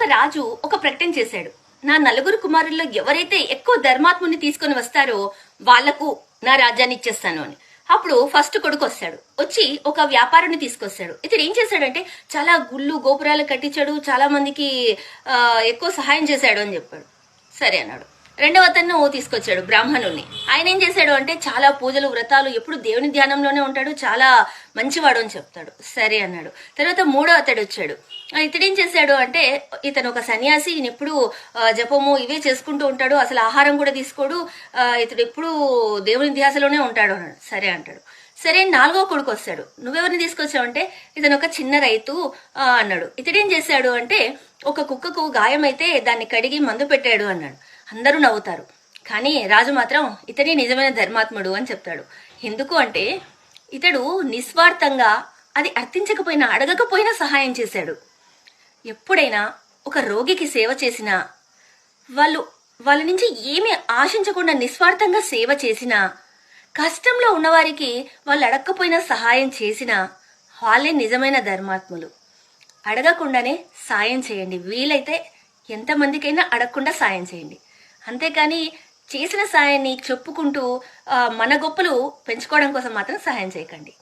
ఒక రాజు ఒక ప్రకటన చేశాడు. నా నలుగురు కుమారుల్లో ఎవరైతే ఎక్కువ ధర్మాత్ముని తీసుకొని వస్తారో వాళ్లకు నా రాజ్యాన్ని ఇచ్చేస్తాను అని. అప్పుడు ఫస్ట్ కొడుకు వస్తాడు. వచ్చి ఒక వ్యాపారాన్ని తీసుకొస్తాడు. ఇతడు ఏం చేశాడంటే చాలా గుళ్ళు గోపురాలు కట్టించాడు, చాలా మందికి ఎక్కువ సహాయం చేశాడు అని చెప్పాడు. సరే అన్నాడు. రెండవ అతను తీసుకొచ్చాడు, బ్రాహ్మణుణ్ణి. ఆయన ఏం చేశాడు అంటే చాలా పూజలు వ్రతాలు, ఎప్పుడు దేవుని ధ్యానంలోనే ఉంటాడు, చాలా మంచివాడు అని చెప్తాడు. సరే అన్నాడు. తర్వాత మూడో అతడు వచ్చాడు. ఇతడేం చేశాడు అంటే ఇతను ఒక సన్యాసి, ఈయన ఎప్పుడు జపము ఇవే చేసుకుంటూ ఉంటాడు, అసలు ఆహారం కూడా తీసుకోడు, ఇతడు ఎప్పుడు దేవుని ధ్యాసలోనే ఉంటాడు అన్నాడు. సరే అంటాడు. సరే నాలుగో కొడుకు వస్తాడు. నువ్వెవరిని తీసుకొచ్చావు అంటే ఇతను ఒక చిన్న రైతు అన్నాడు. ఇతడేం చేశాడు అంటే ఒక కుక్కకు గాయమైతే దాన్ని కడిగి మందు పెట్టాడు అన్నాడు. అందరూ నవ్వుతారు. కానీ రాజు మాత్రం ఇతడే నిజమైన ధర్మాత్ముడు అని చెప్తాడు. ఎందుకు అంటే ఇతడు నిస్వార్థంగా అది అర్థించకపోయినా అడగకపోయినా సహాయం చేశాడు. ఎప్పుడైనా ఒక రోగికి సేవ చేసినా, వాళ్ళ నుంచి ఏమీ ఆశించకుండా నిస్వార్థంగా సేవ చేసినా, కష్టంలో ఉన్నవారికి వాళ్ళు అడగకపోయినా సహాయం చేసినా వాళ్ళే నిజమైన ధర్మాత్ములు. అడగకుండానే సాయం చేయండి. వీలైతే ఎంతమందికైనా అడగకుండా సాయం చేయండి. అంతేకాని చేసిన సాయాన్ని చెప్పుకుంటూ మన గొప్పలు పెంచుకోవడం కోసం మాత్రం సహాయం చేయకండి.